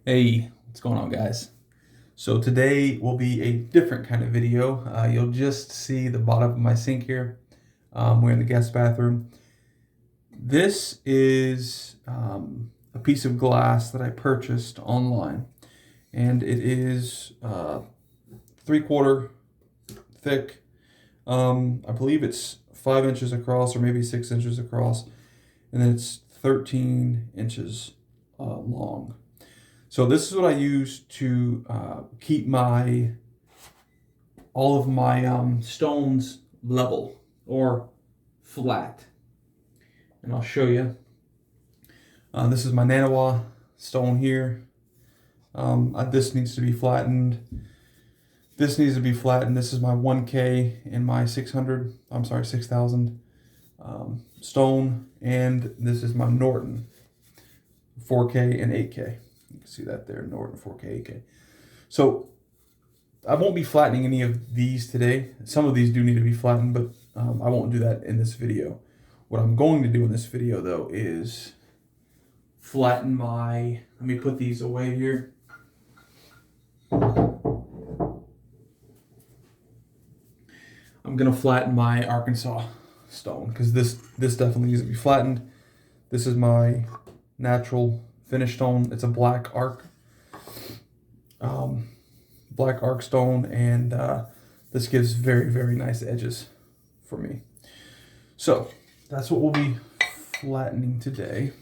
Hey, what's going on, guys? So today will be a different kind of video. You'll just see the bottom of my sink here. We're in the guest bathroom. This is a piece of glass that I purchased online, and it is 3/4 thick. I believe it's 5 inches across, or maybe 6 inches across, and then it's 13 inches long. So this is what I use to keep all of my stones level or flat. And I'll show you. This is my Nanawa stone here. This needs to be flattened. This needs to be flattened. This is my 1K and my 6,000 stone. And this is my Norton 4K and 8K. You can see that there, Norton 4K, 8K. So I won't be flattening any of these today. Some of these do need to be flattened, but I won't do that in this video. What I'm going to do in this video, though, is flatten let me put these away here. I'm going to flatten my Arkansas stone, because this definitely needs to be flattened. This is my natural finish stone. It's a black arc stone, and this gives very, very nice edges for me. So that's what we'll be flattening today.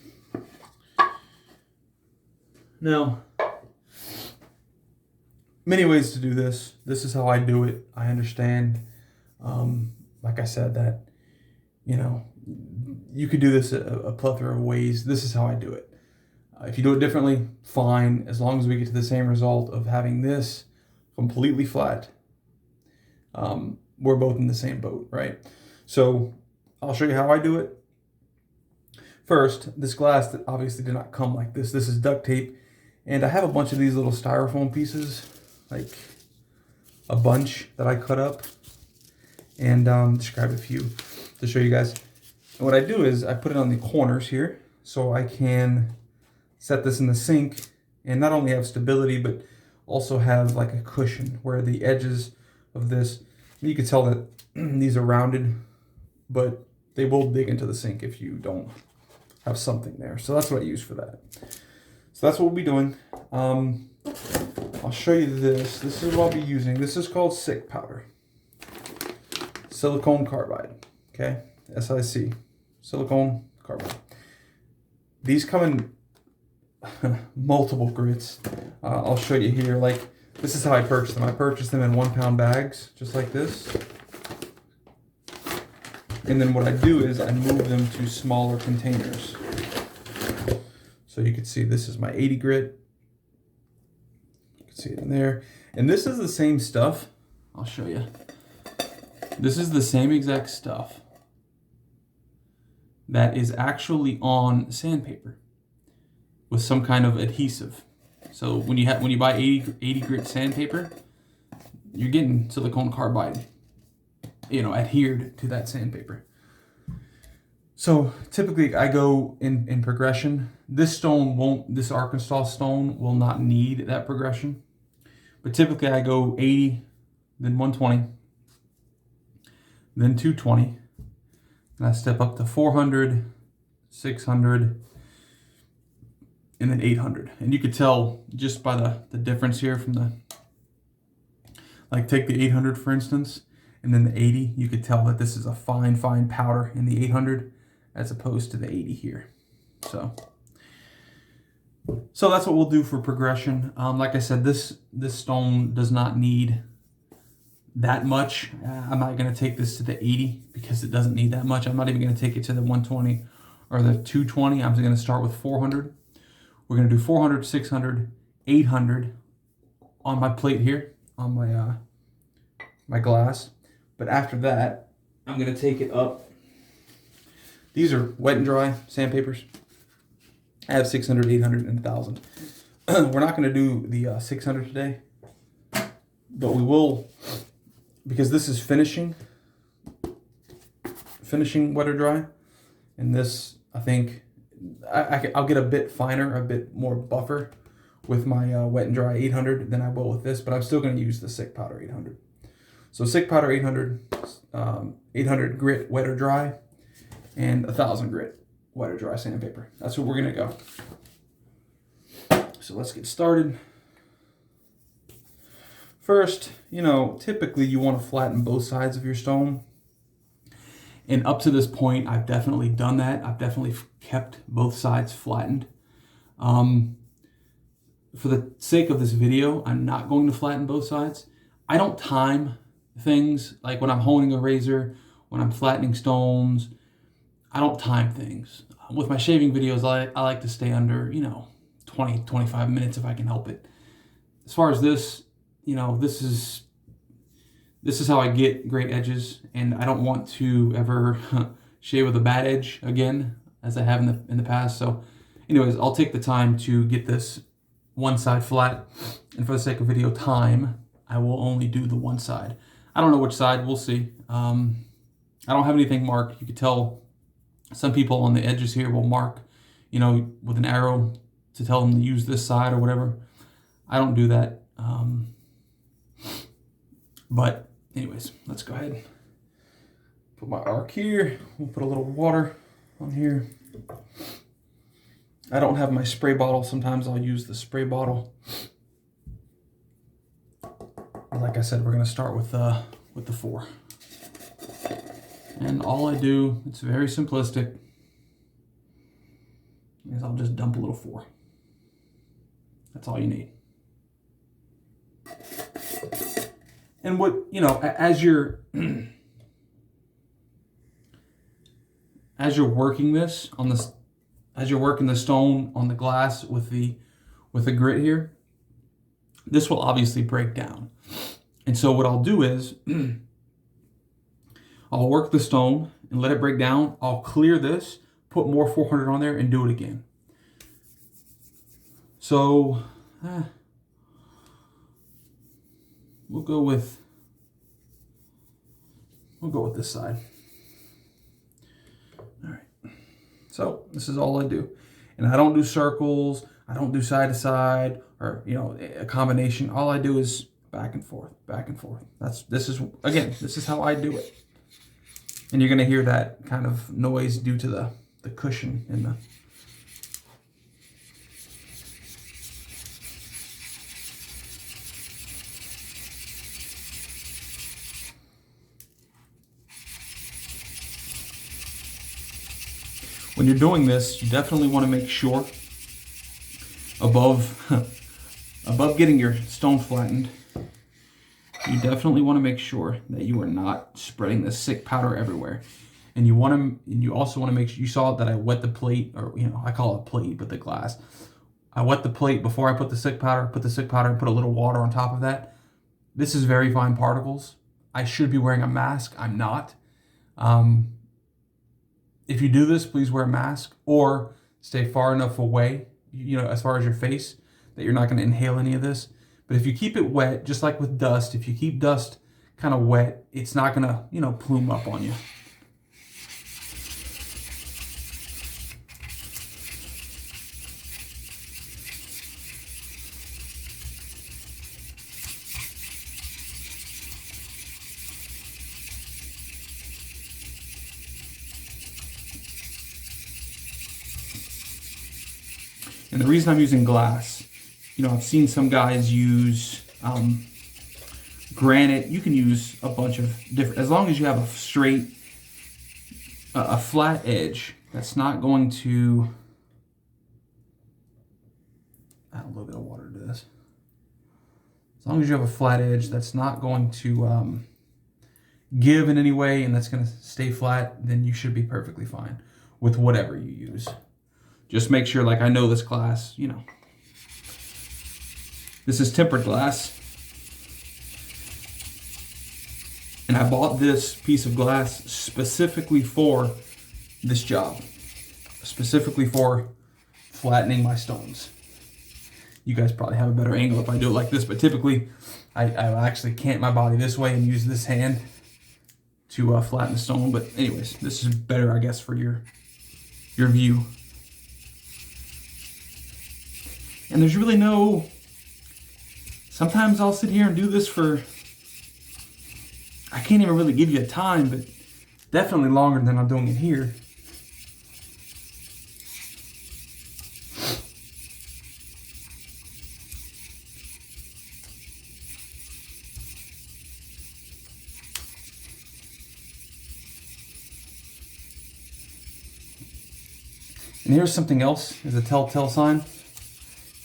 Now, many ways to do this. This is how I do it. I understand, like I said, that you could do this a plethora of ways. This is how I do it. If you do it differently, fine, as long as we get to the same result of having this completely flat. We're both in the same boat, right? So I'll show you how I do it. First, this glass that obviously did not come like this. This is duct tape, and I have a bunch of these little styrofoam pieces, like a bunch that I cut up, and just grabbed a few to show you guys. And what I do is I put it on the corners here, so I can set this in the sink and not only have stability, but also have like a cushion where the edges of this, you can tell that these are rounded, but they will dig into the sink if you don't have something there. So that's what I use for that. So that's what we'll be doing. I'll show you this. This is what I'll be using. This is called SiC powder. Silicon carbide. Okay? SiC. Silicon carbide. These come in multiple grits. I'll show you here. Like, this is how I purchased them. I purchased them in 1-pound bags, just like this. And then what I do is I move them to smaller containers. So you can see this is my 80 grit. You can see it in there. And this is the same stuff. I'll show you. This is the same exact stuff that is actually on sandpaper with some kind of adhesive. So when you buy 80 grit sandpaper, you're getting silicone carbide, adhered to that sandpaper. So typically I go in progression. This Arkansas stone will not need that progression. But typically I go 80, then 120, then 220, and I step up to 400, 600, and then 800. And you could tell just by the difference here from like take the 800 for instance, and then the 80, you could tell that this is a fine powder in the 800 as opposed to the 80 here. So that's what we'll do for progression. Like I said, this stone does not need that much. I'm not going to take this to the 80 because it doesn't need that much. I'm not even going to take it to the 120 or the 220. I'm going to start with 400. We're going to do 400, 600, 800 on my plate here, on my glass. But after that, I'm going to take it up. These are wet and dry sandpapers. I have 600, 800, and 1,000. We're not going to do the 600 today, but we will, because this is finishing WetorDry, and this, I think, I'll get a bit finer, a bit more buffer with my Wet and Dry 800 than I will with this, but I'm still going to use the SiC Powder 800. So SiC Powder 800, 800 grit Wet or Dry, and 1000 grit Wet or Dry sandpaper. That's what we're going to go. So let's get started. First, you know, typically you want to flatten both sides of your stone. And up to this point, I've definitely done that. I've definitely kept both sides flattened. For the sake of this video, I'm not going to flatten both sides. I don't time things, like when I'm honing a razor, when I'm flattening stones, I don't time things. With my shaving videos, I like to stay under, you know, 20, 25 minutes if I can help it. As far as this, you know, this is how I get great edges, and I don't want to ever shave with a bad edge again, as I have in the past. So anyways, I'll take the time to get this one side flat, and for the sake of video time, I will only do the one side. I don't know which side, we'll see. I don't have anything marked. You could tell some people on the edges here will mark, you know, with an arrow to tell them to use this side or whatever. I don't do that. But anyways, let's go ahead. Put my arc here. We'll put a little water on here. I don't have my spray bottle. Sometimes I'll use the spray bottle. Like I said, we're going to start with the 4. And all I do, it's very simplistic, is I'll just dump a little 4. That's all you need. And what, you know, as you're working this on this, as you're working the stone on the glass with the grit here, this will obviously break down. And so what I'll do is I'll work the stone and let it break down. I'll clear this, put more 400 on there, and do it again. So we'll go with this side. All right. So this is all I do, and I don't do circles. I don't do side to side, or, you know, a combination. All I do is back and forth, back and forth. This is how I do it. And you're gonna hear that kind of noise due to the cushion in the. When you're doing this, you definitely want to make sure above getting your stone flattened, you definitely want to make sure that you are not spreading the SiC powder everywhere. And you also want to make sure, you saw that I wet the plate, or, you know, I call it plate, but the glass. I wet the plate before I put the SiC powder, and put a little water on top of that. This is very fine particles. I should be wearing a mask. I'm not. If you do this, please wear a mask, or stay far enough away, you know, as far as your face, that you're not going to inhale any of this. But if you keep it wet, just like with dust, if you keep dust kind of wet, it's not going to, you know, plume up on you. And the reason I'm using glass, you know, I've seen some guys use granite. You can use a bunch of different, as long as you have a straight, a flat edge that's not going to, add a little bit of water to this. As long as you have a flat edge that's not going to give in any way, and that's going to stay flat, then you should be perfectly fine with whatever you use. Just make sure, like, I know this glass, you know, this is tempered glass, and I bought this piece of glass specifically for this job, specifically for flattening my stones. You guys probably have a better angle if I do it like this, but typically I actually cant my body this way and use this hand to flatten the stone. But anyways, this is better, I guess, for your view. And there's really no, sometimes I'll sit here and do this for, I can't even really give you a time, but definitely longer than I'm doing it here. And here's something else as a telltale sign,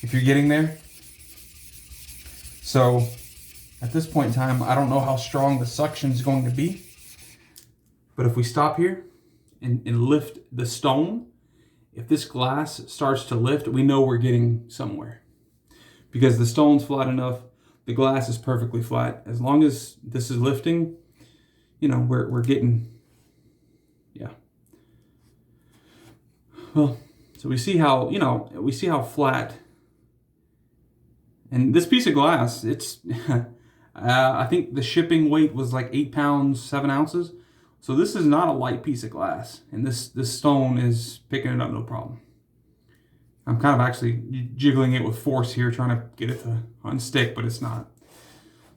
if you're getting there. So at this point in time, I don't know how strong the suction is going to be, but if we stop here and lift the stone, if this glass starts to lift, we know we're getting somewhere. Because the stone's flat enough, the glass is perfectly flat. As long as this is lifting, you know, we're getting, yeah. Well, so we see how, you know, we see how flat. And this piece of glass, it's, I think the shipping weight was like 8 pounds, 7 ounces. So this is not a light piece of glass. And this stone is picking it up no problem. I'm kind of actually jiggling it with force here, trying to get it to unstick, but it's not.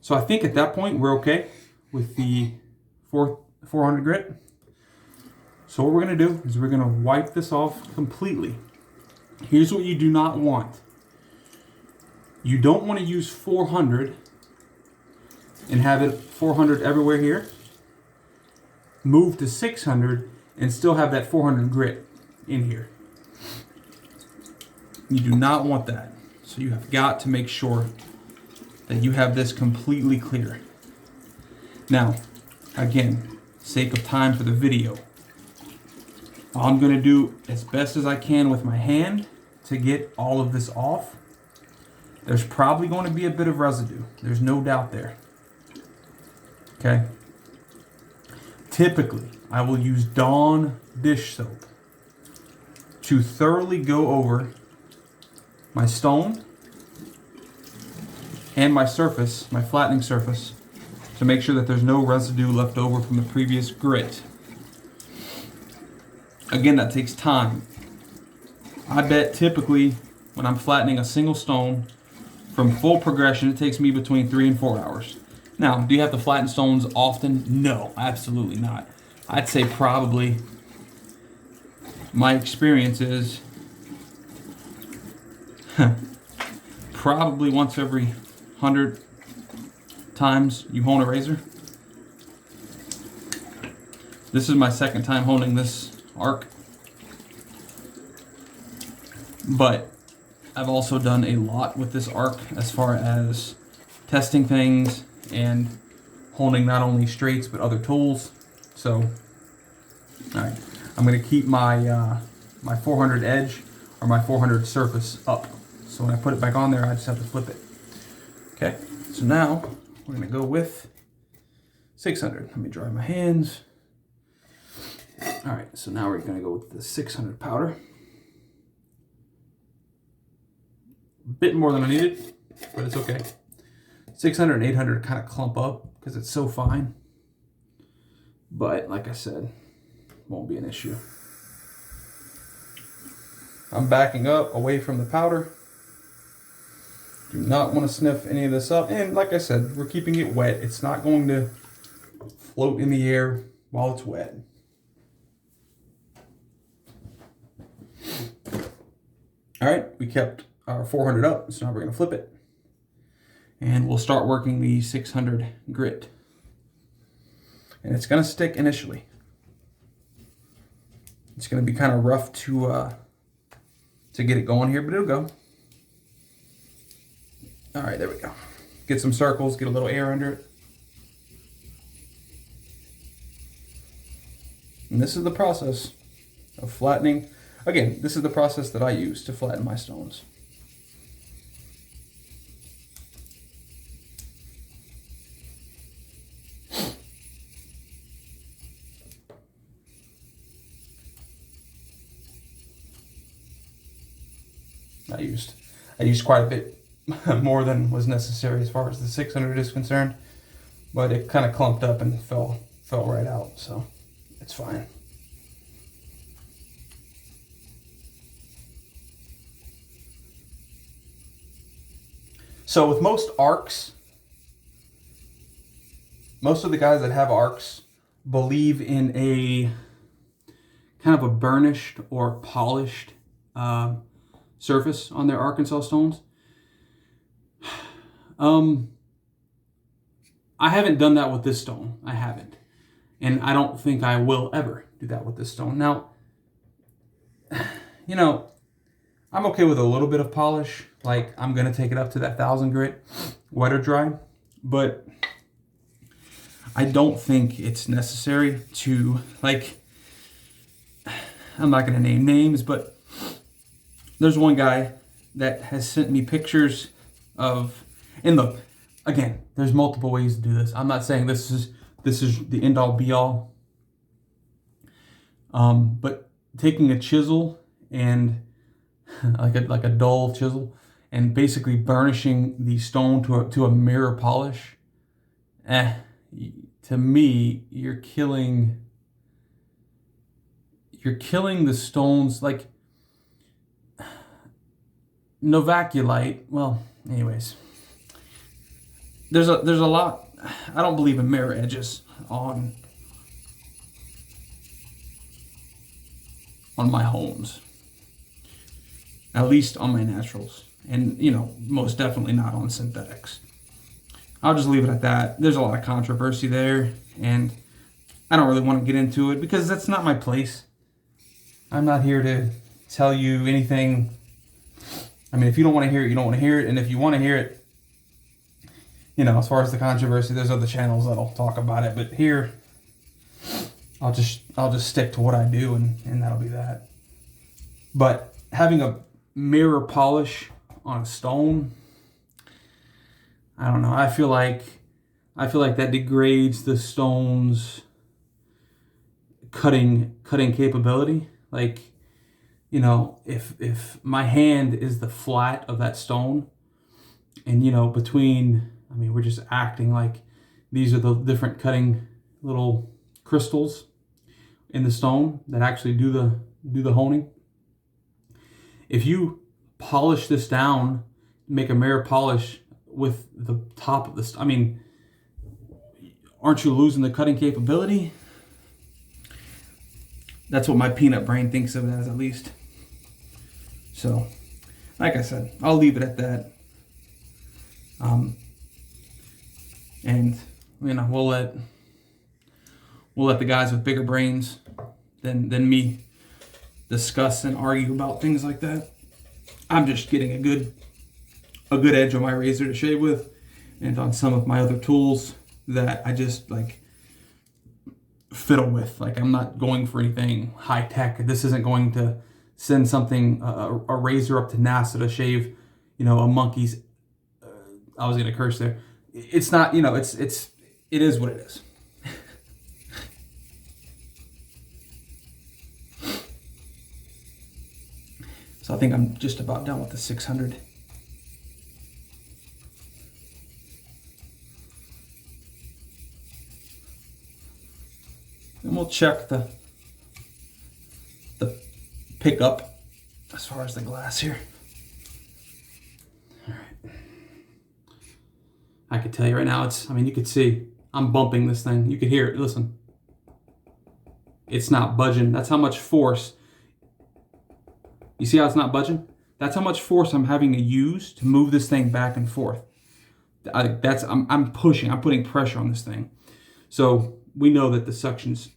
So I think at that point, we're okay with the 400 grit. So what we're going to do is we're going to wipe this off completely. Here's what you do not want. You don't want to use 400 and have it 400 everywhere here. Move to 600 and still have that 400 grit in here. You do not want that. So you have got to make sure that you have this completely clear. Now, again, sake of time for the video, I'm going to do as best as I can with my hand to get all of this off. There's probably going to be a bit of residue. There's no doubt there. Okay. Typically, I will use Dawn dish soap to thoroughly go over my stone and my surface, my flattening surface, to make sure that there's no residue left over from the previous grit. Again, that takes time. I bet typically when I'm flattening a single stone from full progression, it takes me between 3 and 4 hours. Now, do you have to flatten stones often? No, absolutely not. I'd say probably, my experience is, probably once every 100 times you hone a razor. This is my second time honing this arc. But I've also done a lot with this arc as far as testing things and honing not only straights but other tools. So, all right, I'm going to keep my my 400 edge or my 400 surface up. So when I put it back on there, I just have to flip it. Okay, so now we're going to go with 600. Let me dry my hands. All right, so now we're going to go with the 600 powder. A bit more than I needed, but it's okay. 600 and 800 kind of clump up because it's so fine. But like I said, won't be an issue. I'm backing up away from the powder. Do not want to sniff any of this up. And like I said, we're keeping it wet. It's not going to float in the air while it's wet. All right, we kept our 400 up, so now we're going to flip it. And we'll start working the 600 grit. And it's going to stick initially. It's going to be kind of rough to get it going here, but it'll go. All right, there we go. Get some circles, get a little air under it. And this is the process of flattening. Again, this is the process that I use to flatten my stones. I used quite a bit more than was necessary as far as the 600 is concerned, but it kind of clumped up and fell right out, so it's fine. So with most arcs, most of the guys that have arcs believe in a kind of a burnished or polished surface on their Arkansas stones. I haven't done that with this stone. I haven't. And I don't think I will ever do that with this stone. Now, you know, I'm okay with a little bit of polish. Like, I'm going to take it up to that 1000 grit WetorDry. But I don't think it's necessary to, like, I'm not going to name names, but there's one guy that has sent me pictures of, and look, again, there's multiple ways to do this. I'm not saying this is the end all be all. But taking a chisel and like a dull chisel and basically burnishing the stone to a mirror polish, to me, you're killing the stones. Like Novaculite, well, anyways, there's a lot. I don't believe in mirror edges on my homes, at least on my naturals, and you know, most definitely not on synthetics. I'll just leave it at that. There's a lot of controversy there, and I don't really want to get into it because that's not my place. I'm not here to tell you anything. I mean, if you don't want to hear it, you don't want to hear it. And if you want to hear it, you know, as far as the controversy, there's other channels that'll talk about it. But here, I'll just stick to what I do, and that'll be that. But having a mirror polish on a stone, I don't know. I feel like that degrades the stone's cutting capability. Like, you know, if my hand is the flat of that stone, and you know, between, I mean, we're just acting like these are the different cutting little crystals in the stone that actually do the honing. If you polish this down, make a mirror polish with the top of this, I mean, aren't you losing the cutting capability? That's what my peanut brain thinks of it as, at least. So, like I said, I'll leave it at that. And you know, we'll let the guys with bigger brains than me discuss and argue about things like that. I'm just getting a good edge on my razor to shave with, and on some of my other tools that I just like fiddle with. Like, I'm not going for anything high tech. This isn't going to send something a razor up to NASA to shave, you know, a monkey's. I was gonna curse there. It's not, you know, it is what it is. So I think I'm just about done with the 600. And we'll check the pickup as far as the glass here. All right. I could tell you right now, I mean, you could see I'm bumping this thing. You could hear it. Listen. It's not budging. That's how much force. You see how it's not budging? That's how much force I'm having to use to move this thing back and forth. I'm pushing. I'm putting pressure on this thing. So we know that the suction's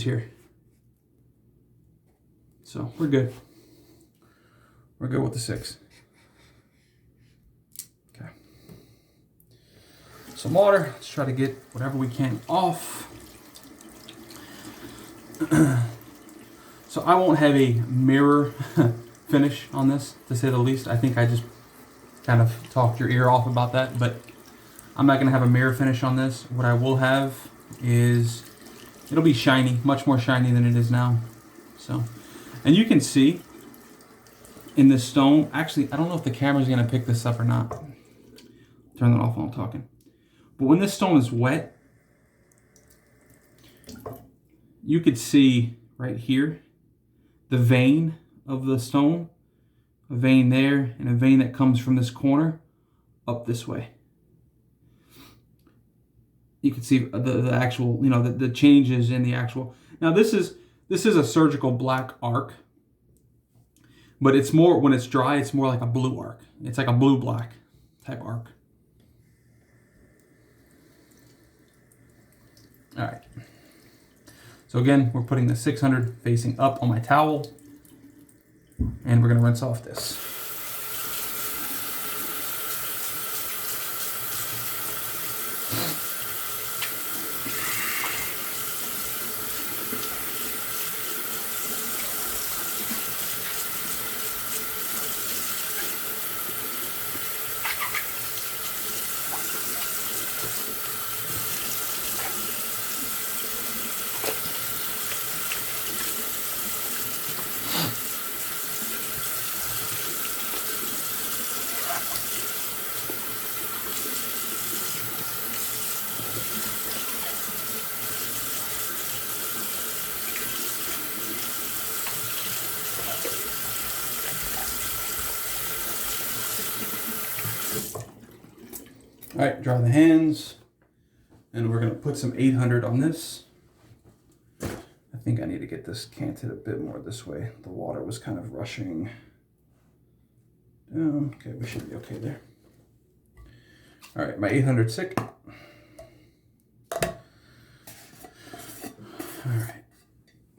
here. So we're good. We're good with the 6. Okay. Some water. Let's try to get whatever we can off. So I won't have a mirror finish on this, to say the least. I think I just kind of talked your ear off about that, but I'm not going to have a mirror finish on this. What I will have is, it'll be shiny, much more shiny than it is now. So, and you can see in this stone, actually, I don't know if the camera's going to pick this up or not. Turn that off while I'm talking. But when this stone is wet, you could see right here the vein of the stone, a vein there, and a vein that comes from this corner up this way. You can see the actual, you know, the changes in the actual. Now this is a surgical black arc, but it's more, when it's dry, it's more like a blue arc. It's like a blue-black type arc. All right. So again, we're putting the 600 facing up on my towel, and we're gonna rinse off this. All right, dry the hands, and we're gonna put some 800 on this. I think I need to get this canted a bit more this way. The water was kind of rushing down. Okay, we should be okay there. All right, my 800 SiC. All right,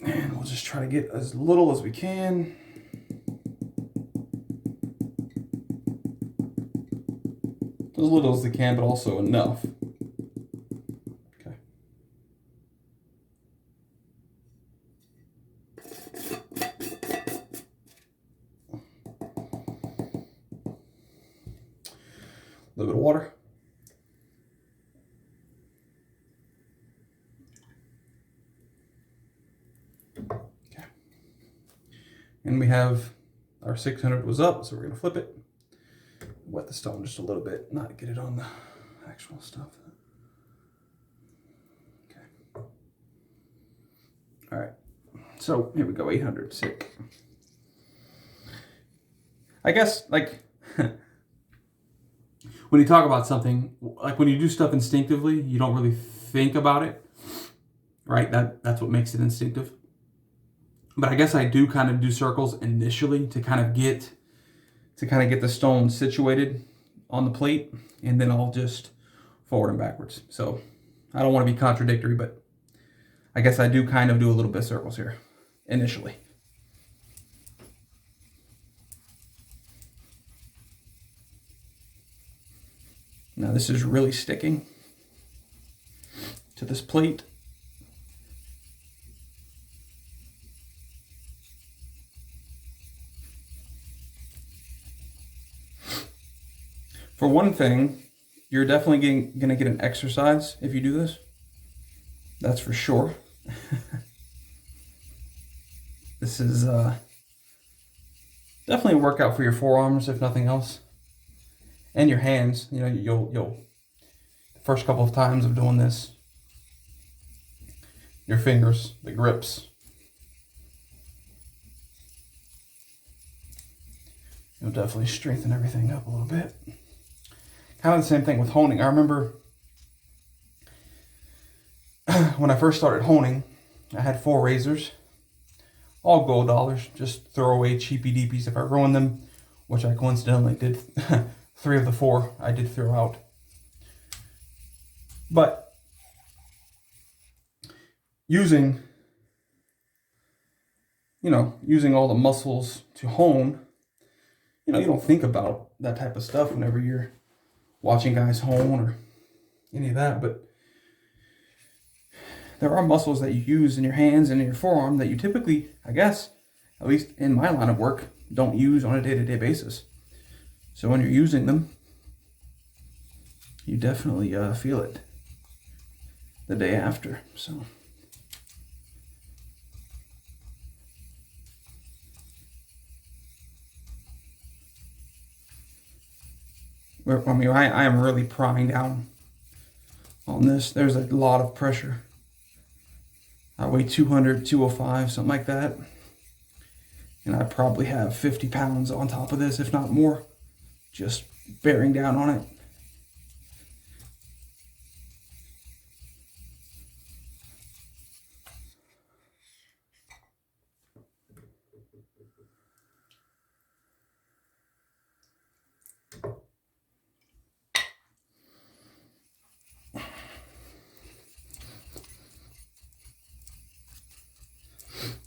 and we'll just try to get as little as we can. As little as they can, but also enough. Okay. A little bit of water. Okay. And we have our 600 was up, so we're going to flip it. Wet the stone just a little bit, not get it on the actual stuff. Okay. All right. So here we go, 800 SiC. I guess, like, when you talk about something, like when you do stuff instinctively, you don't really think about it, right? That's what makes it instinctive. But I guess I do kind of do circles initially to kind of get the stone situated on the plate, and then I'll just forward and backwards. So I don't want to be contradictory, but I guess I do kind of do a little bit of circles here initially. Now this is really sticking to this plate. For one thing, you're definitely going to get an exercise if you do this. That's for sure. This is definitely a workout for your forearms, if nothing else, and your hands. You know, you'll the first couple of times of doing this, your fingers, the grips, you'll definitely strengthen everything up a little bit. Kind of the same thing with honing. I remember when I first started honing, I had 4 razors, all gold dollars, just throw away cheapy deepies if I ruined them, which I coincidentally did. 3 of the 4 I did throw out. But using all the muscles to hone, you don't think about that type of stuff whenever you're watching guys hone or any of that, but there are muscles that you use in your hands and in your forearm that you typically, I guess, at least in my line of work, don't use on a day-to-day basis. So when you're using them, you definitely feel it the day after. So I am really prying down on this. There's a lot of pressure. I weigh 200, 205, something like that. And I probably have 50 pounds on top of this, if not more, just bearing down on it.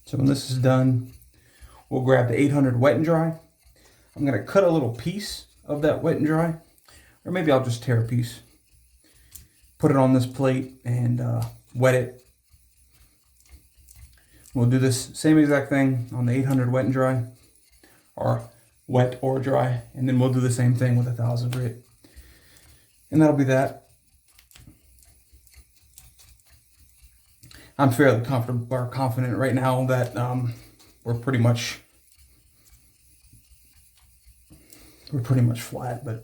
So when this is done, we'll grab the 800 wet and dry. I'm gonna cut a little piece of that wet and dry, or maybe I'll just tear a piece. Put it on this plate and wet it. We'll do this same exact thing on the 800 wet and dry, or wet or dry, and then we'll do the same thing with 1000 grit. And that'll be that. I'm fairly comfortable or confident right now that we're pretty much flat, but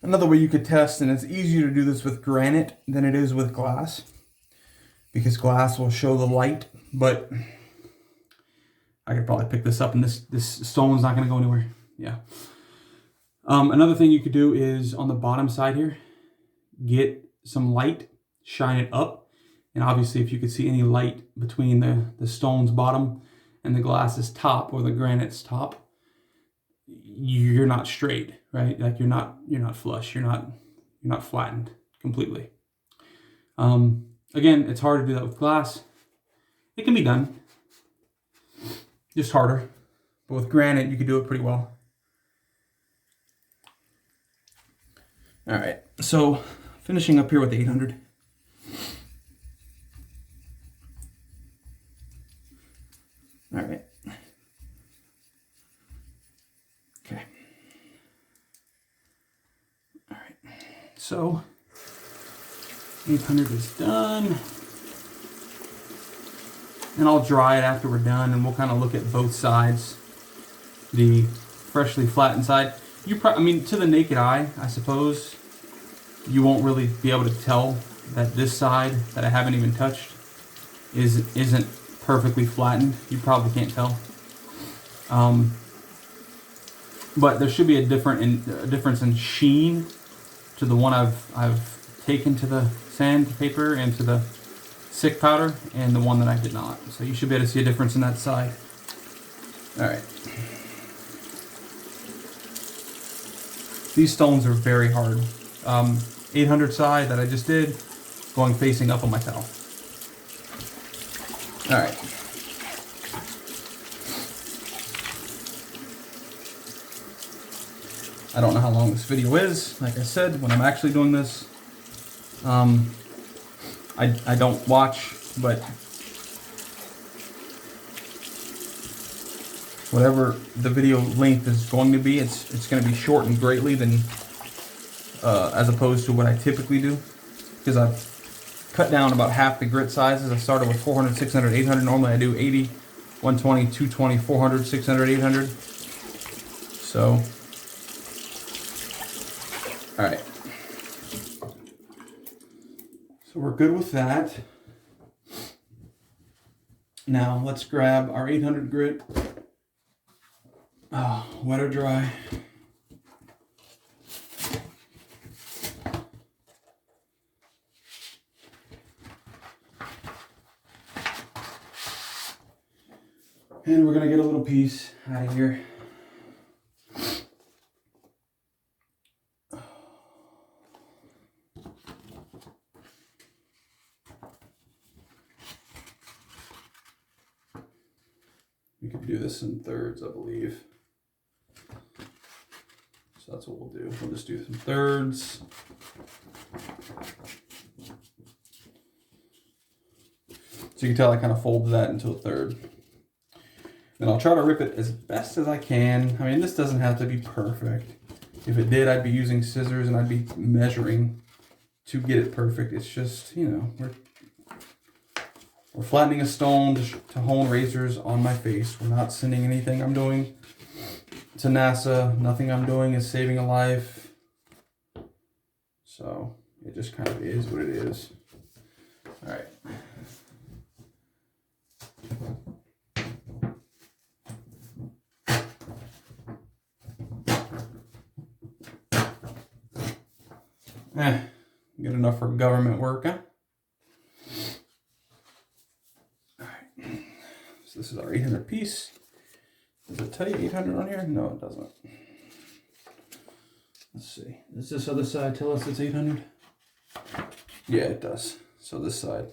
another way you could test, and it's easier to do this with granite than it is with glass, because glass will show the light, but I could probably pick this up and this stone's not going to go anywhere. Yeah. Another thing you could do is on the bottom side here, get some light, shine it up. And obviously if you could see any light between the stone's bottom and the glass's top, or the granite's top, you're not straight, right? Like you're not flush. You're not flattened completely. Again, it's hard to do that with glass. It can be done, just harder. But with granite, you can do it pretty well. All right, so finishing up here with the 800. All right. Okay. All right. So 800 is done. And I'll dry it after we're done, and we'll kind of look at both sides. The freshly flattened side. I mean, to the naked eye, I suppose, you won't really be able to tell that this side that I haven't even touched isn't perfectly flattened. You probably can't tell. But there should be a difference in sheen to the one I've taken to the sandpaper and to the SiC powder, and the one that I did not. So you should be able to see a difference in that side. All right. These stones are very hard. 800 side that I just did, going facing up on my towel. All right. I don't know how long this video is. Like I said, when I'm actually doing this, I don't watch, but whatever the video length is going to be, it's going to be shortened greatly than as opposed to what I typically do, because I've cut down about half the grit sizes. I started with 400, 600, 800. Normally I do 80, 120, 220, 400, 600, 800. So, all right. So we're good with that. Now let's grab our 800 grit. Wet or dry. And we're gonna get a little piece out of here. We could do this in thirds, I believe. So that's what we'll do. We'll just do some thirds. So you can tell I kind of folded that into a third. And I'll try to rip it as best as I can. I mean, this doesn't have to be perfect. If it did, I'd be using scissors and I'd be measuring to get it perfect. It's just, you know, we're flattening a stone to hone razors on my face. We're not sending anything I'm doing to NASA. Nothing I'm doing is saving a life. So it just kind of is what it is. All right. Good enough for government work, huh? All right. So this is our 800 piece. Does it tell you 800 on here? No, it doesn't. Let's see. Does this other side tell us it's 800? Yeah, it does. So this side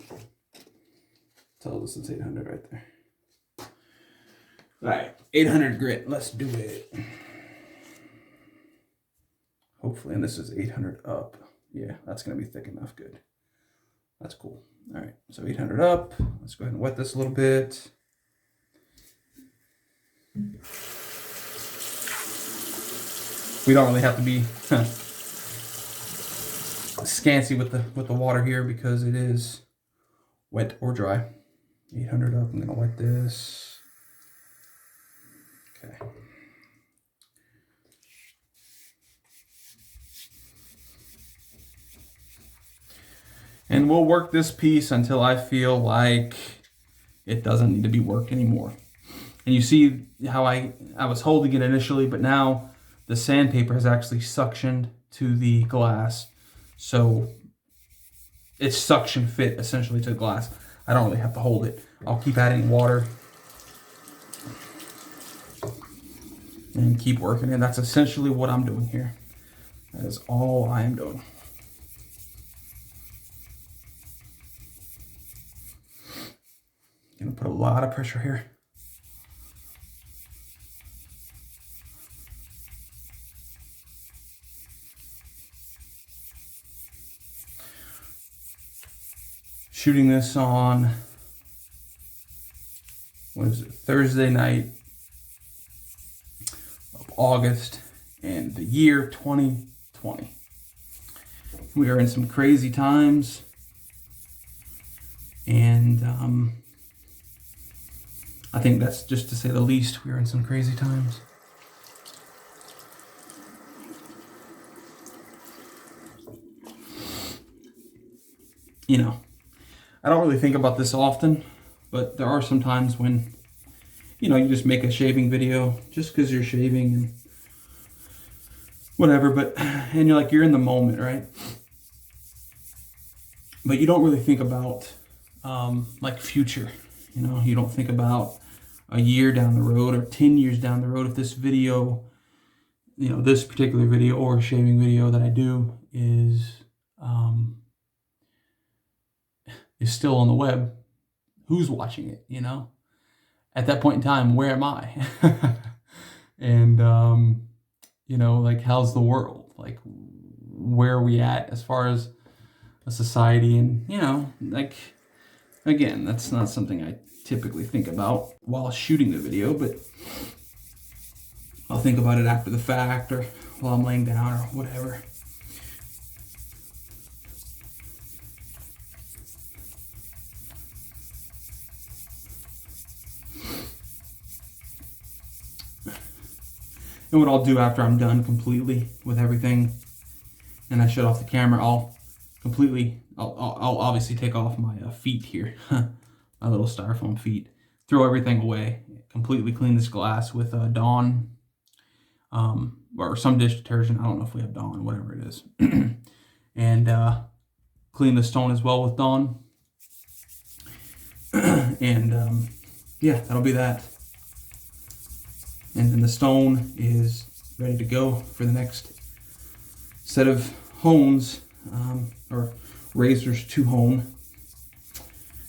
tells us it's 800 right there. All right, 800 grit. Let's do it. Hopefully, and this is 800 up. Yeah, that's going to be thick enough. Good. That's cool. All right, so 800 up. Let's go ahead and wet this a little bit. We don't really have to be scanty with the water here because it is wet or dry. 800 up. I'm going to wet this. Okay. And we'll work this piece until I feel like it doesn't need to be worked anymore. And you see how I was holding it initially, but now the sandpaper has actually suctioned to the glass. So it's suction fit essentially to the glass. I don't really have to hold it. I'll keep adding water and keep working. And that's essentially what I'm doing here. That is all I am doing. Gonna put a lot of pressure here. Shooting this on, what is it, Thursday night of August and the year 2020. We are in some crazy times, and I think that's just to say the least. We are in some crazy times. You know, I don't really think about this often, but there are some times when, you know, you just make a shaving video just because you're shaving and whatever, and you're like, you're in the moment, right? But you don't really think about like future, you know, you don't think about a year down the road or 10 years down the road. If this video, you know, this particular video or shaving video that I do is still on the web, who's watching it, you know? At that point in time, where am I? And, you know, like, how's the world? Like, where are we at as far as a society? And, you know, like, again, that's not something I typically think about while shooting the video, but I'll think about it after the fact or while I'm laying down or whatever. And what I'll do after I'm done completely with everything and I shut off the camera, I'll obviously take off my feet here, my little styrofoam feet, throw everything away, completely clean this glass with Dawn or some dish detergent. I don't know if we have Dawn, whatever it is. And clean the stone as well with Dawn. And yeah, that'll be that. And then the stone is ready to go for the next set of hones, or razors to hone.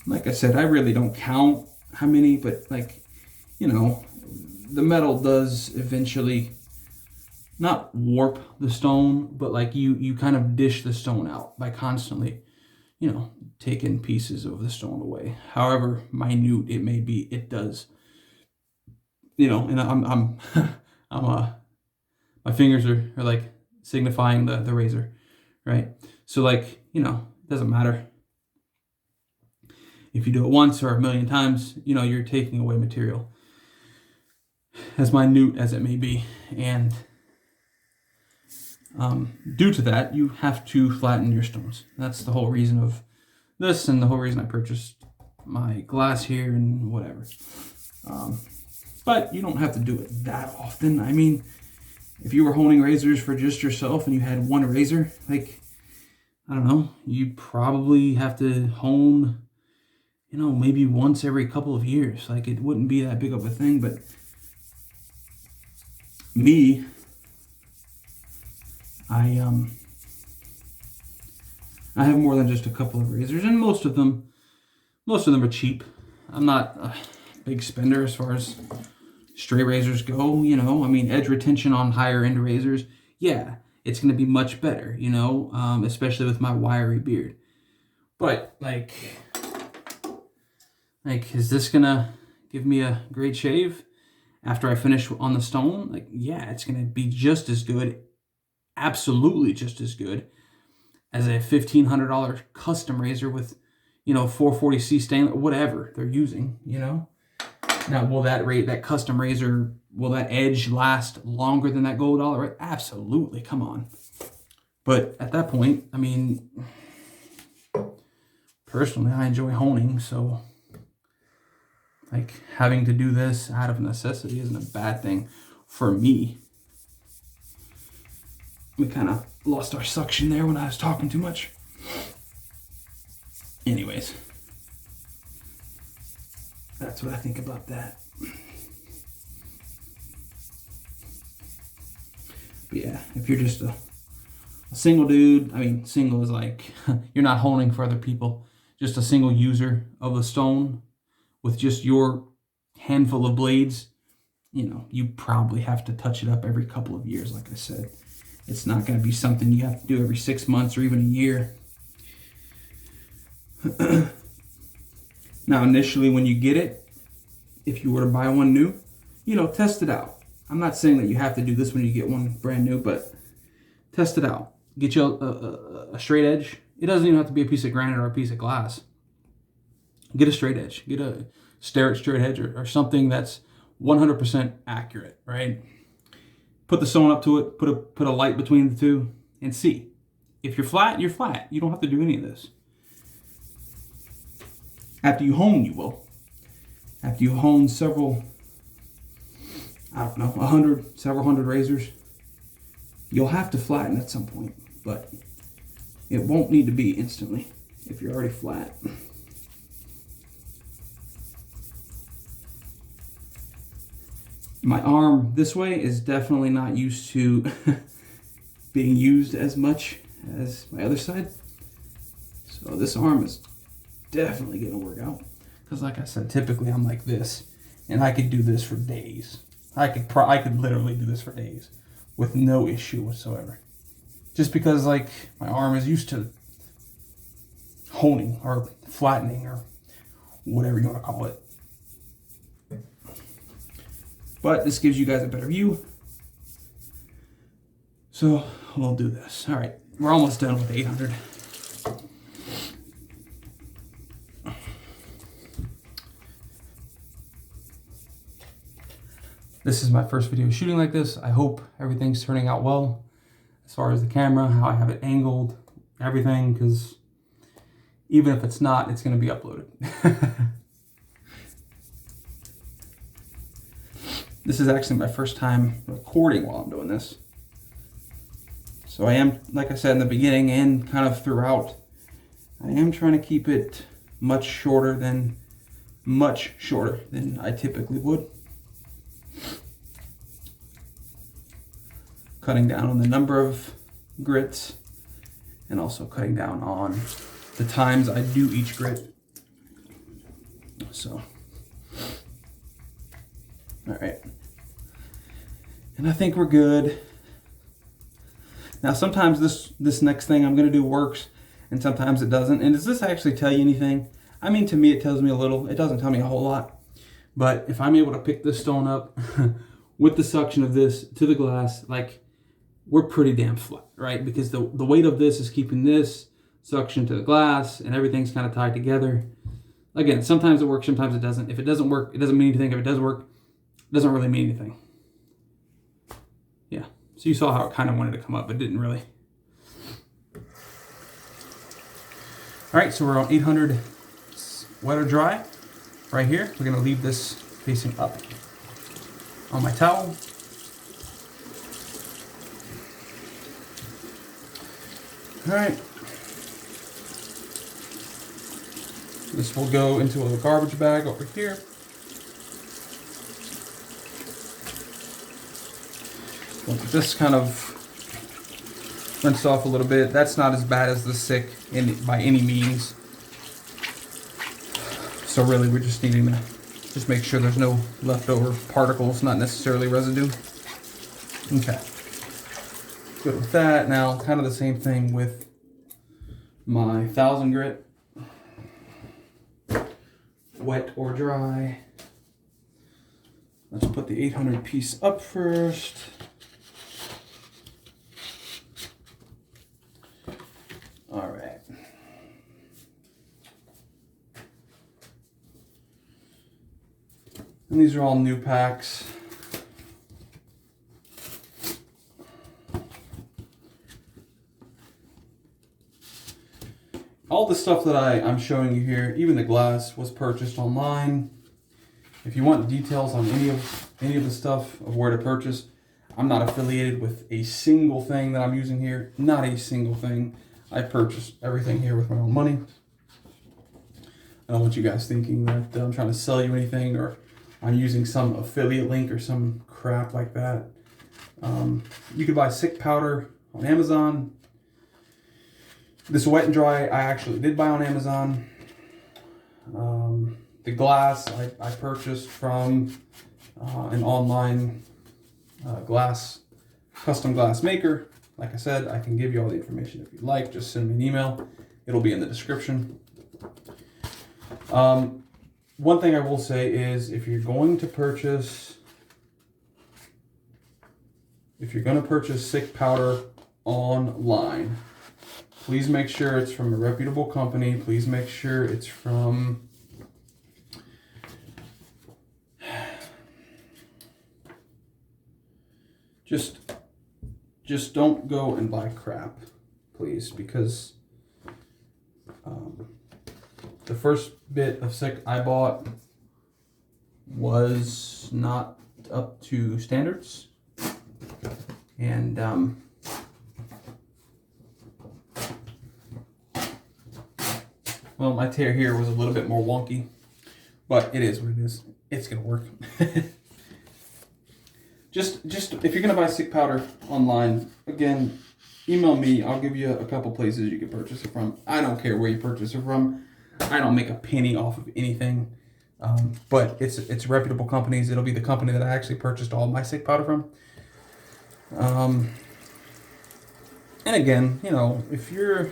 Like I said, I really don't count how many, but like, you know, the metal does eventually not warp the stone, but like you kind of dish the stone out by constantly, you know, taking pieces of the stone away. However minute it may be, it does. You know, and I'm my fingers are like signifying the razor, right? So like, you know, it doesn't matter if you do it once or a million times, you know, you're taking away material, as minute as it may be. And due to that, you have to flatten your stones. That's the whole reason of this and the whole reason I purchased my glass here and whatever. But you don't have to do it that often. I mean, if you were honing razors for just yourself and you had one razor, like, I don't know, you'd probably have to hone, you know, maybe once every couple of years. Like, it wouldn't be that big of a thing. But me, I have more than just a couple of razors, and most of them are cheap. I'm not a big spender as far as straight razors go, you know. I mean, edge retention on higher end razors, yeah, it's going to be much better, you know, especially with my wiry beard. But like, is this going to give me a great shave after I finish on the stone? Like, yeah, it's going to be just as good, absolutely just as good as a $1,500 custom razor with, you know, 440C stainless, whatever they're using, you know. Now, will that custom razor, will that edge last longer than that gold dollar? Right? Absolutely, come on. But at that point, I mean, personally, I enjoy honing, so like having to do this out of necessity isn't a bad thing for me. We kind of lost our suction there when I was talking too much. Anyways, that's what I think about that. But yeah, if you're just a single dude, I mean, single is like, you're not honing for other people, just a single user of the stone with just your handful of blades, you know, you probably have to touch it up every couple of years, like I said. It's not going to be something you have to do every 6 months or even a year. Now, initially when you get it, if you were to buy one new, you know, test it out. I'm not saying that you have to do this when you get one brand new, but test it out. Get you a straight edge. It doesn't even have to be a piece of granite or a piece of glass. Get a straight edge. Get a straight edge or something that's 100% accurate, right? Put the stone up to it, put a light between the two, and see. If you're flat, you're flat. You don't have to do any of this. After you hone, you will. After you hone several, I don't know, several hundred razors, you'll have to flatten at some point, but it won't need to be instantly if you're already flat. My arm this way is definitely not used to being used as much as my other side. So this arm is definitely going to work out. Because like I said, typically I'm like this. And I could do this for days. I could literally do this for days with no issue whatsoever. Just because like my arm is used to honing or flattening or whatever you want to call it. But this gives you guys a better view. So we'll do this. All right, we're almost done with 800. This is my first video shooting like this. I hope everything's turning out well as far as the camera, how I have it angled, everything, because even if it's not, it's going to be uploaded. This is actually my first time recording while I'm doing this. So I am, like I said in the beginning and kind of throughout, I am trying to keep it much shorter than I typically would. Cutting down on the number of grits and also cutting down on the times I do each grit. So, all right. And I think we're good. Now, sometimes this next thing I'm gonna do works and sometimes it doesn't. And does this actually tell you anything? I mean, to me, it tells me a little. It doesn't tell me a whole lot. But if I'm able to pick this stone up with the suction of this to the glass, like, we're pretty damn flat, right? Because the weight of this is keeping this suction to the glass and everything's kind of tied together. Again, sometimes it works, sometimes it doesn't. If it doesn't work, it doesn't mean anything. If it does work, it doesn't really mean anything. Yeah, so you saw how it kind of wanted to come up, but it didn't really. All right, so we're on 800 WetorDry right here. We're gonna leave this facing up on my towel. All right, this will go into a garbage bag over here. Look, this kind of rinsed off a little bit. That's not as bad as the SiC by any means. So So really we're just needing to just make sure there's no leftover particles, not necessarily residue. Okay. Good with that. Now, kind of the same thing with my 1000 grit. Wet or dry. Let's put the 800 piece up first. All right. And these are all new packs. All the stuff that I'm showing you here, even the glass, was purchased online. If you want details on any of the stuff of where to purchase, I'm not affiliated with a single thing that I'm using here. Not a single thing. I purchased everything here with my own money. I don't want you guys thinking that I'm trying to sell you anything or I'm using some affiliate link or some crap like that. You could buy SiC powder on Amazon. This wet and dry I actually did buy on Amazon. The glass I purchased from an online custom glass maker. Like I said, I can give you all the information if you'd like. Just send me an email. It'll be in the description. One thing I will say is if you're going to purchase SiC powder online, please make sure it's from a reputable company. Please make sure it's from just don't go and buy crap, please, because the first bit of SiC I bought was not up to standards, and well, my tear here was a little bit more wonky, but it is what it is. It's gonna work. Just if you're gonna buy SiC powder online, again, email me. I'll give you a couple places you can purchase it from. I don't care where you purchase it from. I don't make a penny off of anything, but it's reputable companies. It'll be the company that I actually purchased all my SiC powder from. And again, you know, if you're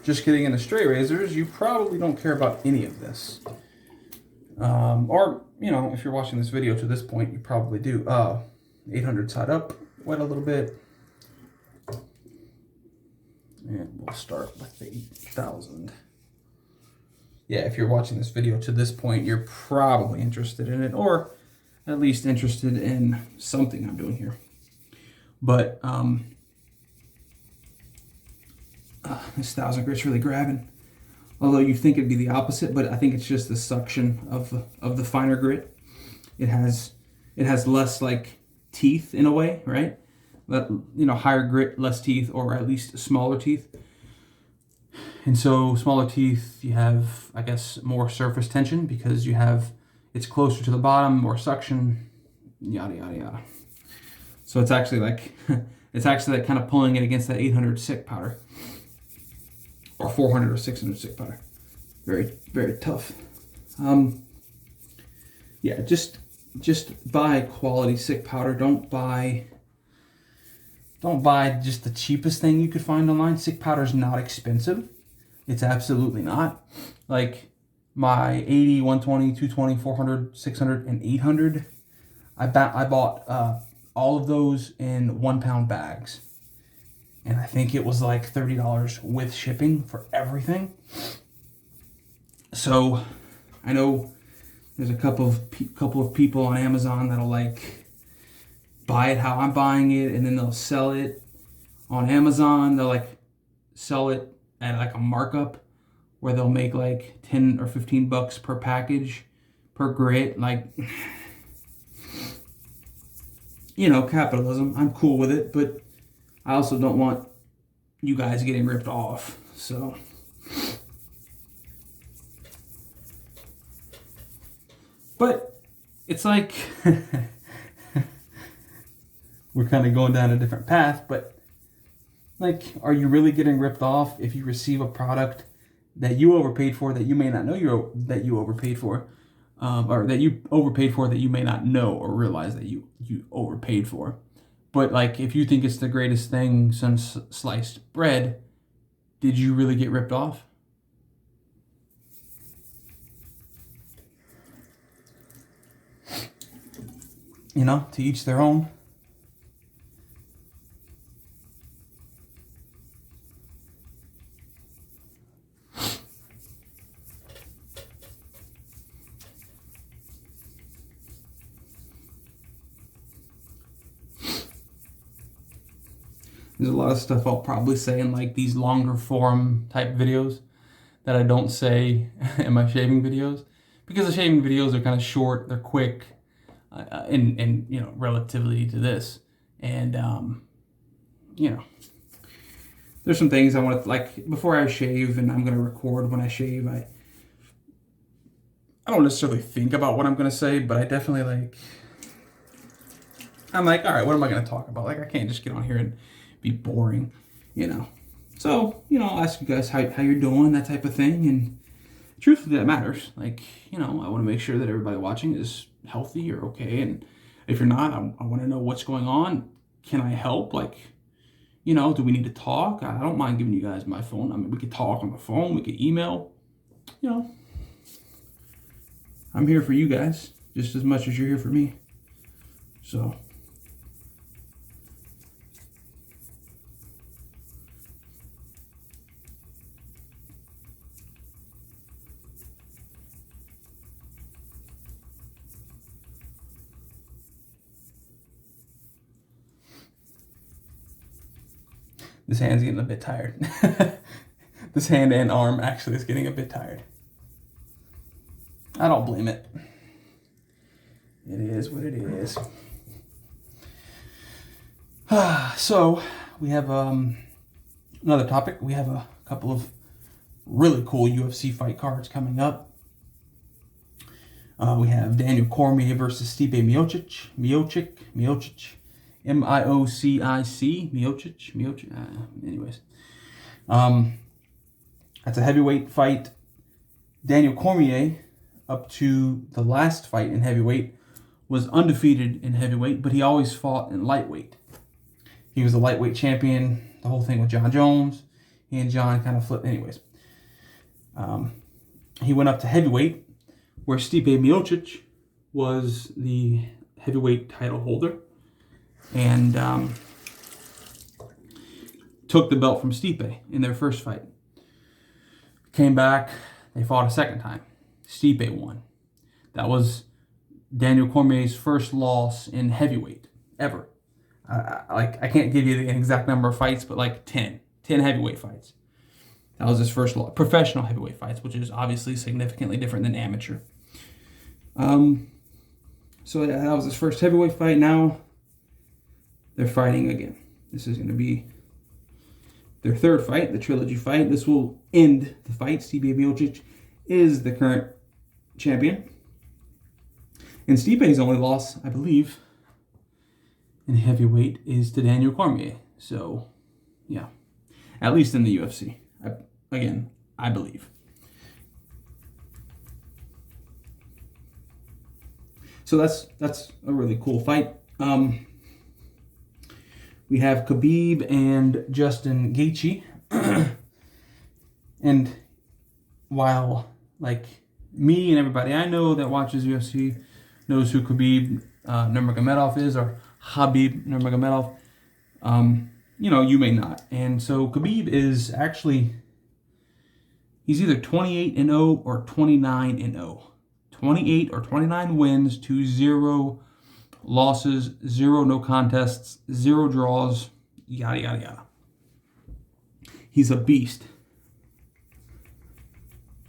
just getting into straight razors, you probably don't care about any of this. Or, you know, if you're watching this video to this point, you probably do. 800 side up, wet a little bit. And we'll start with the 8000. Yeah, if you're watching this video to this point, you're probably interested in it, or at least interested in something I'm doing here. But this 1000 grit's really grabbing. Although you think it'd be the opposite, but I think it's just the suction of the finer grit. It has less like teeth in a way, right? But, you know, higher grit, less teeth, or at least smaller teeth. And so smaller teeth, you have, I guess, more surface tension because it's closer to the bottom, more suction, yada yada yada. So it's actually like kind of pulling it against that 800 SiC powder. Or 400 or 600 SiC powder. Very, very tough. Yeah, just buy quality SiC powder. Don't buy just the cheapest thing you could find online. SiC powder is not expensive. It's absolutely not. Like my 80, 120, 220, 400, 600, and 800, I bought all of those in 1 pound bags. And I think it was like $30 with shipping for everything. So I know there's a couple of people on Amazon that'll like buy it how I'm buying it, and then they'll sell it on Amazon. They'll like sell it at like a markup where they'll make like 10 or 15 bucks per package per grit. Like, you know, capitalism. I'm cool with it, but I also don't want you guys getting ripped off. So but it's like we're kind of going down a different path, but like, are you really getting ripped off if you receive a product that you overpaid for that you may not know that you overpaid for, or that you overpaid for that you may not know or realize that you overpaid for. But like, if you think it's the greatest thing since sliced bread, did you really get ripped off? You know, to each their own. There's a lot of stuff I'll probably say in like these longer form type videos that I don't say in my shaving videos, because the shaving videos are kind of short, they're quick, and you know, relatively to this, and you know, there's some things I want to, like, before I shave, and I'm gonna record when I shave, I don't necessarily think about what I'm gonna say, but I definitely like, I'm like, all right, what am I gonna talk about? Like, I can't just get on here and be boring, you know. So, you know, I'll ask you guys how you're doing, that type of thing, and truthfully, that matters. Like, you know, I want to make sure that everybody watching is healthy or okay, and if you're not, I want to know what's going on. Can I help? Like, you know, do we need to talk? I don't mind giving you guys my phone. I mean, we could talk on the phone, we could email, you know. I'm here for you guys just as much as you're here for me. So, this hand's getting a bit tired. This hand and arm actually is getting a bit tired. I don't blame it. It is what it is. So we have another topic. We have a couple of really cool UFC fight cards coming up. We have Daniel Cormier versus Stipe Miocic. Miocic. Anyways. That's a heavyweight fight. Daniel Cormier, up to the last fight in heavyweight, was undefeated in heavyweight, but he always fought in lightweight. He was a lightweight champion, the whole thing with John Jones. He and John kind of flipped. Anyways. He went up to heavyweight, where Stipe Miocic was the heavyweight title holder, and took the belt from Stipe in their first fight. Came back, they fought a second time. Stipe won. That was Daniel Cormier's first loss in heavyweight ever. I can't give you the exact number of fights, but like 10 heavyweight fights. That was his first loss. Professional heavyweight fights, which is obviously significantly different than amateur. So that was his first heavyweight fight. Now they're fighting again. This is going to be their third fight, the trilogy fight. This will end the fight. Stipe Miocic is the current champion. And Stipe's only loss, I believe, in heavyweight is to Daniel Cormier. So, yeah. At least in the UFC. I believe. So that's a really cool fight. We have Khabib and Justin Gaethje. And while, like, me and everybody I know that watches UFC knows who Khabib Nurmagomedov is, or Khabib Nurmagomedov, you know, you may not. And so Khabib is actually, he's either 28-0 or 29-0. 28 or 29 wins to 0 losses, 0 no contests, 0 draws, yada, yada, yada. He's a beast.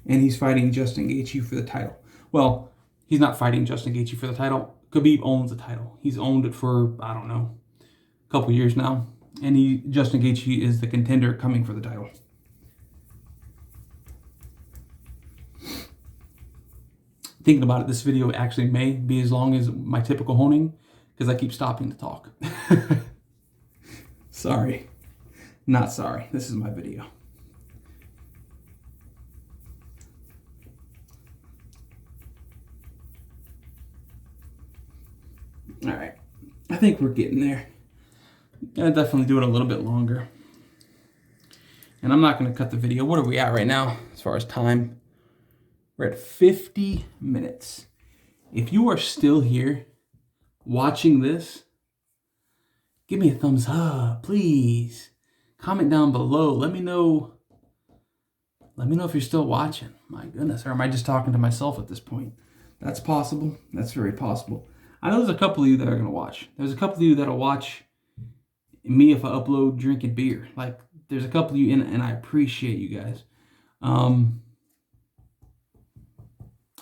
And he's fighting Justin Gaethje for the title. Well, he's not fighting Justin Gaethje for the title. Khabib owns the title. He's owned it for, I don't know, a couple years now. And Justin Gaethje is the contender coming for the title. Thinking about it, this video actually may be as long as my typical honing, because I keep stopping to talk. Sorry. Not sorry. This is my video. All right, I think we're getting there. Gotta definitely do it a little bit longer. And I'm not gonna cut the video. What are we at right now as far as time? We're at 50 minutes. If you are still here watching this, give me a thumbs up, please. Comment down below. Let me know if you're still watching. My goodness, or am I just talking to myself at this point? That's possible. That's very possible. I know there's a couple of you that are gonna watch. There's a couple of you that'll watch me if I upload drinking beer. Like, there's a couple of you, and I appreciate you guys.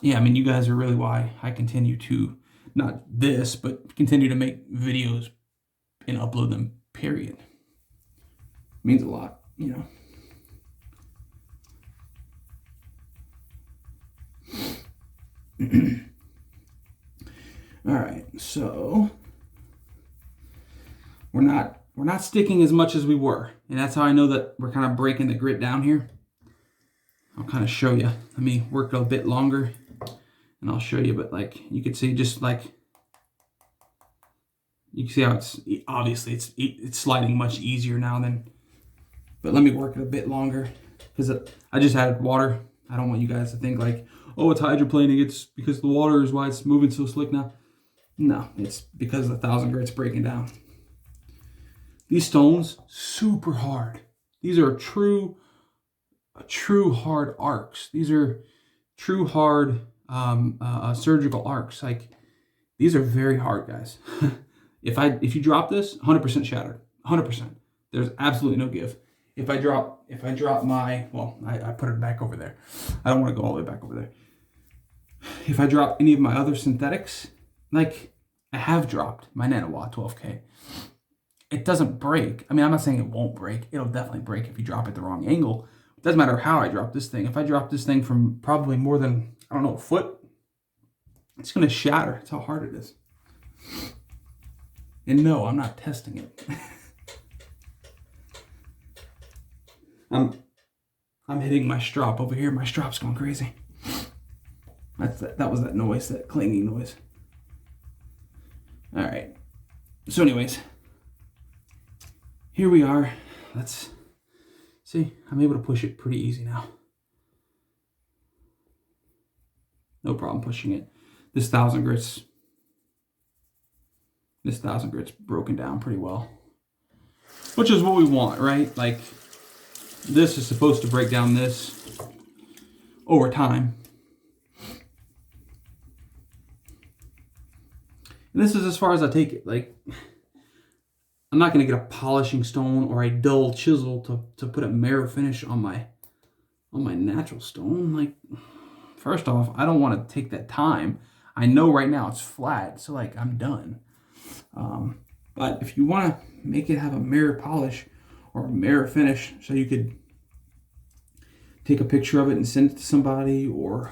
Yeah, I mean, you guys are really why I continue to, not this, but continue to make videos and upload them, period. It means a lot, you know. All right, so we're not sticking as much as we were, and that's how I know that we're kind of breaking the grit down here. I'll kind of show you. Let me work a bit longer, and I'll show you. But like you can see, just like you can see how it's obviously it's sliding much easier now than. But let me work it a bit longer because I just added water. I don't want you guys to think like, oh, it's hydroplaning. It's because the water is why it's moving so slick now. No, it's because the 1,000 grit's breaking down. These stones, super hard. These are true hard arcs. These are true hard surgical arcs. Like, these are very hard, guys. If you drop this, 100% shattered. 100%. There's absolutely no give. If I drop my, well, I put it back over there. I don't want to go all the way back over there. If I drop any of my other synthetics, like I have dropped my Nanowatt 12K, it doesn't break. I mean, I'm not saying it won't break. It'll definitely break if you drop it the wrong angle. It doesn't matter how I drop this thing. If I drop this thing from probably more than, I don't know, a foot, it's going to shatter. That's how hard it is. And no, I'm not testing it. I'm hitting my strop over here. My strop's going crazy. That was that noise, that clanging noise. All right. So anyways, here we are. Let's see. I'm able to push it pretty easy now. No problem pushing it. This 1,000 grit's broken down pretty well, which is what we want, right? Like, this is supposed to break down this over time. And this is as far as I take it. Like, I'm not going to get a polishing stone or a dull chisel to put a mirror finish on my natural stone. Like, first off, I don't want to take that time. I know right now it's flat, so like I'm done. But if you want to make it have a mirror polish or a mirror finish, so you could take a picture of it and send it to somebody, or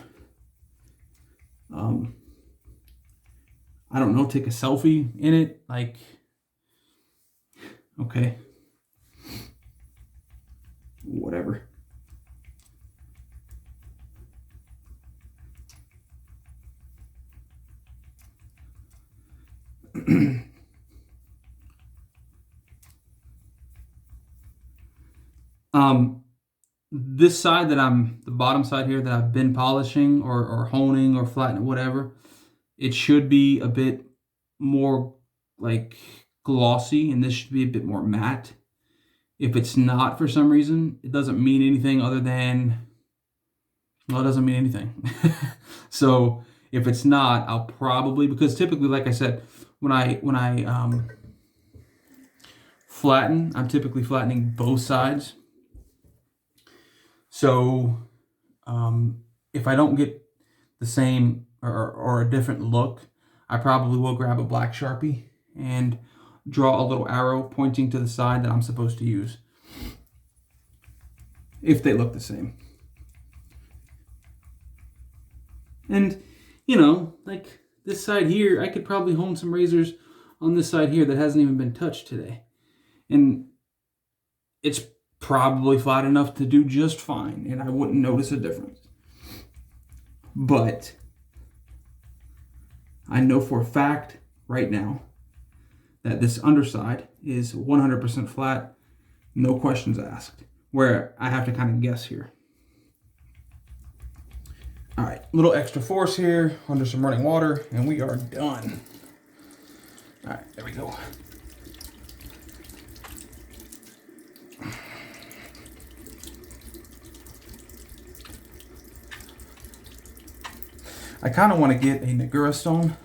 I don't know, take a selfie in it, like, okay, whatever. This side that the bottom side here that I've been polishing or honing or flattening, whatever, it should be a bit more like glossy, and this should be a bit more matte. If it's not for some reason, it doesn't mean anything other than, well, it doesn't mean anything. So if it's not, I'll probably, because typically, like I said, when I flatten, I'm typically flattening both sides. So if I don't get the same or a different look, I probably will grab a black Sharpie and draw a little arrow pointing to the side that I'm supposed to use, if they look the same. And, you know, like this side here, I could probably hone some razors on this side here that hasn't even been touched today. And it's probably flat enough to do just fine, and I wouldn't notice a difference. But I know for a fact right now that this underside is 100% flat, no questions asked, where I have to kind of guess here. All right, little extra force here under some running water, and we are done. All right, there we go. I kind of want to get a Nagura stone,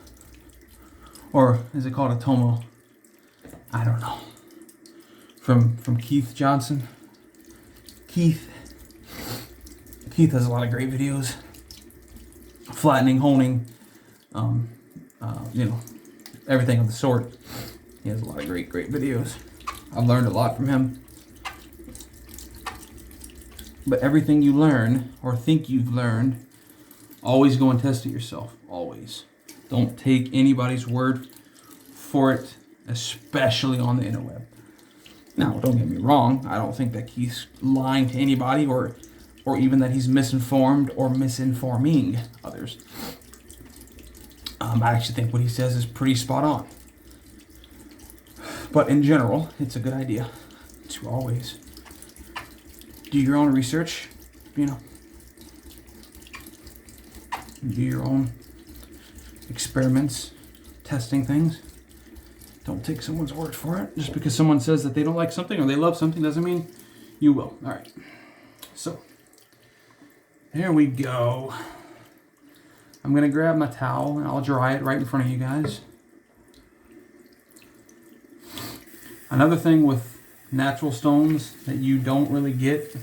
or is it called a Tomo? I don't know. From Keith Johnson. Keith has a lot of great videos. Flattening, honing, you know, everything of the sort. He has a lot of great videos. I've learned a lot from him. But everything you learn or think you've learned, always go and test it yourself. Always. Don't take anybody's word for it, especially on the interweb. Now, don't get me wrong. I don't think that Keith's lying to anybody or even that he's misinformed or misinforming others. I actually think what he says is pretty spot on. But in general, it's a good idea to always do your own research, you know. Do your own experiments, testing things. Don't take someone's word for it. Just because someone says that they don't like something or they love something doesn't mean you will. All right. So, there we go. I'm going to grab my towel and I'll dry it right in front of you guys. Another thing with natural stones that you don't really get,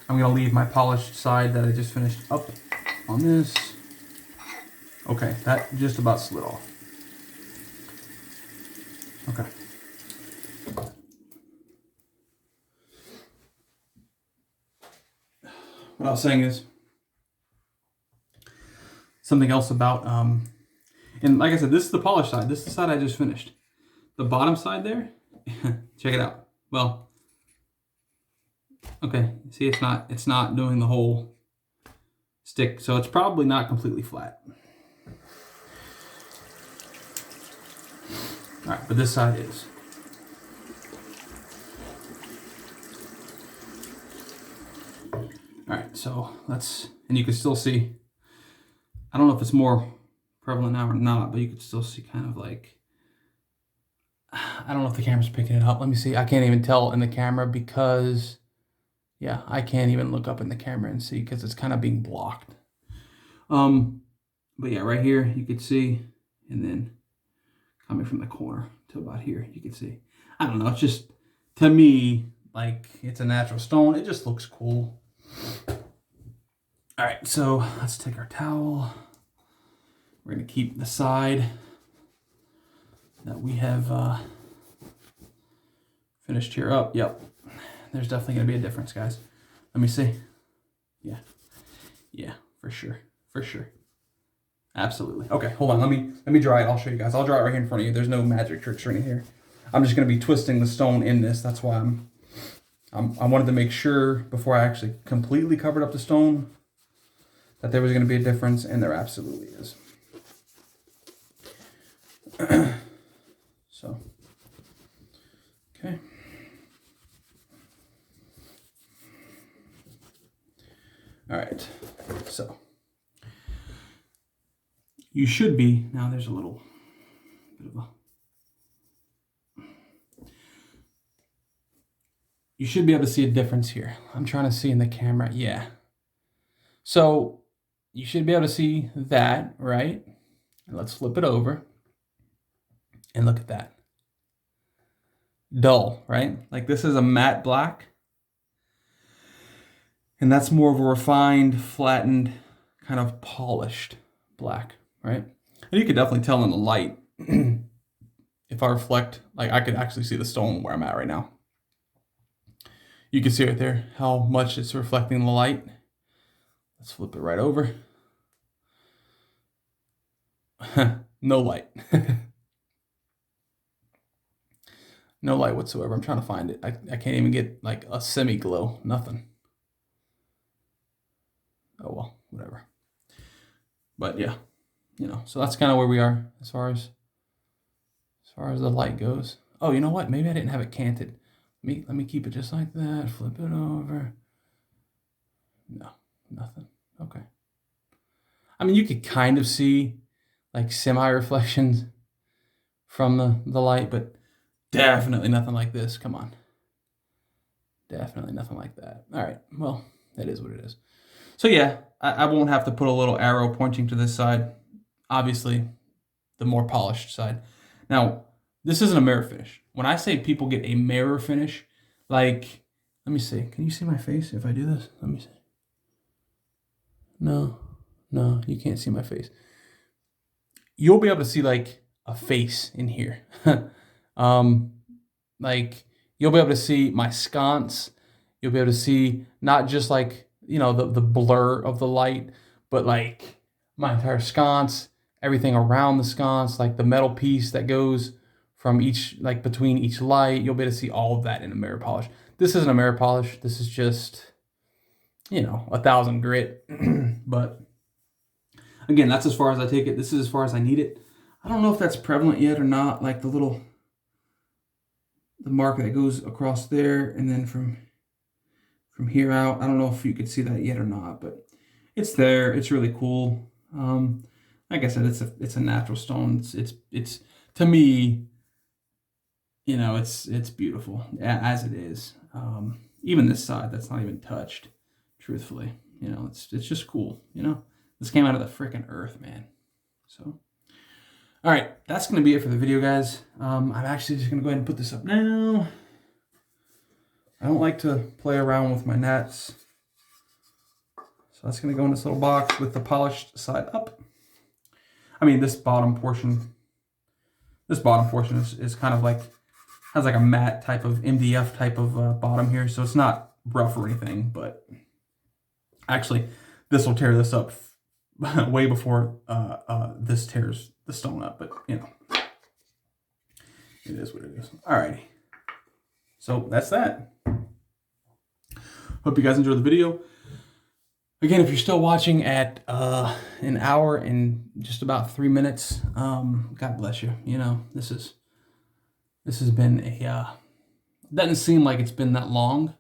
I'm going to leave my polished side that I just finished up on this. Okay, that just about slid off. Okay. What I was saying is something else about, and like I said, this is the polished side. This is the side I just finished. The bottom side there, check it out. Well, okay, see, it's not doing the whole stick, so it's probably not completely flat. All right, but this side is. All right, so let's, and you can still see, I don't know if it's more prevalent now or not, but you can still see kind of like, I don't know if the camera's picking it up. Let me see. I can't even tell in the camera because, yeah, I can't even look up in the camera and see because it's kind of being blocked. But yeah, right here you could see, and then coming from the corner to about here, you can see. I don't know. It's just, to me, like, it's a natural stone. It just looks cool. All right, so let's take our towel. We're going to keep the side that we have finished here up. Yep. There's definitely going to be a difference, guys. Let me see. Yeah. Yeah, for sure. For sure. Absolutely. Okay, hold on. Let me dry it. I'll show you guys. I'll dry it right here in front of you. There's no magic tricks or anything here. I'm just going to be twisting the stone in this. That's why I wanted to make sure before I actually completely covered up the stone that there was going to be a difference, and there absolutely is. So, okay. All right, so you should be, now there's a little bit of a, you should be able to see a difference here. I'm trying to see in the camera, yeah. So you should be able to see that, right? And let's flip it over and look at that. Dull, right? Like this is a matte black. And that's more of a refined, flattened, kind of polished black, right? And you could definitely tell in the light, if I reflect, like I could actually see the stone where I'm at right now. You can see right there how much it's reflecting the light. Let's flip it right over. No light. No light whatsoever. I'm trying to find it. I can't even get like a semi-glow. Nothing. Oh well, whatever. But yeah, you know, so that's kind of where we are as far as far as the light goes. Oh, you know what? Maybe I didn't have it canted. Let me keep it just like that. Flip it over. No, nothing. Okay. I mean, you could kind of see like semi-reflections from the light, but definitely nothing like this. Come on. Definitely nothing like that. All right. Well, that is what it is. So yeah, I won't have to put a little arrow pointing to this side. Obviously, the more polished side. Now, this isn't a mirror finish. When I say people get a mirror finish, like, let me see. Can you see my face if I do this? Let me see. No, you can't see my face. You'll be able to see like a face in here. Like you'll be able to see my sconce. You'll be able to see not just like, you know, the blur of the light, but like my entire sconce, everything around the sconce, like the metal piece that goes from each, like between each light. You'll be able to see all of that in a mirror polish. This isn't a mirror polish. This is just, you know, 1,000 grit. But again, that's as far as I take it. This is as far as I need it. I don't know if that's prevalent yet or not. Like the mark that goes across there, and then from here out. I don't know if you could see that yet or not, but it's there. It's really cool. Like I said, it's a natural stone. It's to me, you know, it's beautiful as it is. Even this side that's not even touched, truthfully, you know, it's just cool. You know, this came out of the freaking earth, man. So, all right, that's gonna be it for the video, guys. I'm actually just gonna go ahead and put this up now. I don't like to play around with my nets, so that's gonna go in this little box with the polished side up. I mean, this bottom portion is kind of like, has like a matte type of MDF type of bottom here, so it's not rough or anything, but actually this will tear this up way before this tears the stone up, but you know, it is what it is. Alrighty, so that's that. Hope you guys enjoyed the video. Again, if you're still watching at an hour and just about 3 minutes, God bless you. You know, this has been a doesn't seem like it's been that long,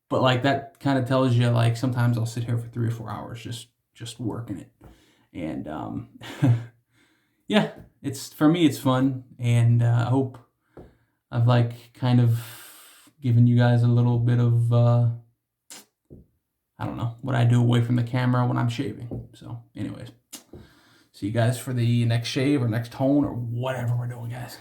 but like that kind of tells you, like, sometimes I'll sit here for 3 or 4 hours just working it. And yeah, for me it's fun, and I hope I've like kind of given you guys a little bit of I don't know, what I do away from the camera when I'm shaving. So anyways, see you guys for the next shave or next tone or whatever we're doing, guys.